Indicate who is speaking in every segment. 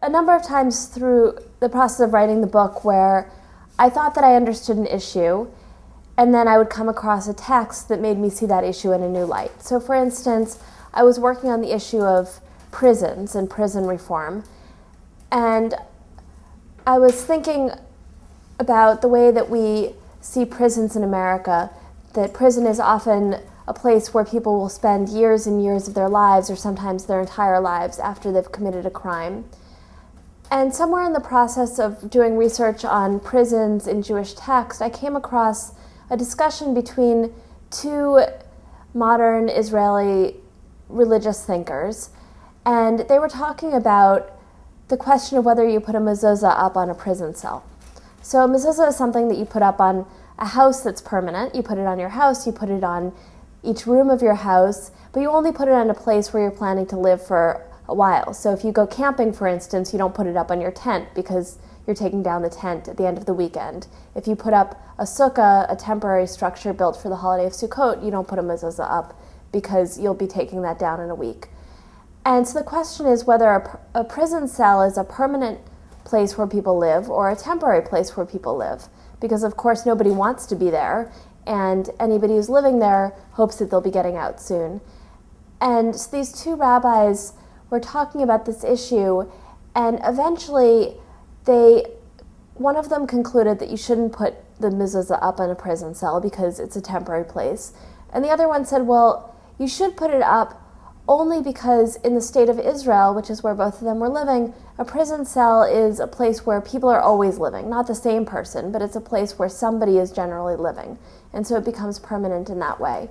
Speaker 1: a number of times through the process of writing the book where I thought that I understood an issue, and then I would come across a text that made me see that issue in a new light. So for instance, I was working on the issue of prisons and prison reform, and I was thinking about the way that we see prisons in America, that prison is often a place where people will spend years and years of their lives, or sometimes their entire lives, after they've committed a crime. And somewhere in the process of doing research on prisons in Jewish text, I came across a discussion between two modern Israeli religious thinkers, and they were talking about the question of whether you put a mezuzah up on a prison cell. So a mezuzah is something that you put up on a house that's permanent. You put it on your house, you put it on each room of your house, but you only put it in a place where you're planning to live for a while. So if you go camping, for instance, you don't put it up on your tent because you're taking down the tent at the end of the weekend. If you put up a sukkah, a temporary structure built for the holiday of Sukkot, you don't put a mezuzah up because you'll be taking that down in a week. And so the question is whether a prison cell is a permanent place where people live or a temporary place where people live. Because of course nobody wants to be there, and anybody who's living there hopes that they'll be getting out soon. And so these two rabbis were talking about this issue, and eventually one of them concluded that you shouldn't put the mezuzah up in a prison cell because it's a temporary place. And the other one said, well, you should put it up only because in the state of Israel, which is where both of them were living, a prison cell is a place where people are always living. Not the same person, but it's a place where somebody is generally living. And so it becomes permanent in that way.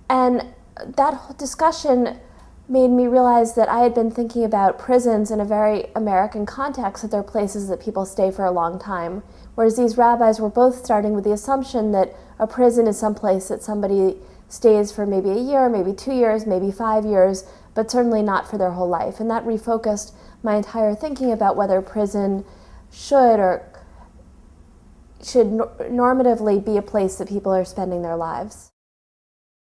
Speaker 1: And that whole discussion made me realize that I had been thinking about prisons in a very American context, that they're places that people stay for a long time, whereas these rabbis were both starting with the assumption that a prison is some place that somebody stays for maybe a year, maybe 2 years, maybe 5 years, but certainly not for their whole life. And that refocused my entire thinking about whether prison should normatively be a place that people are spending their lives.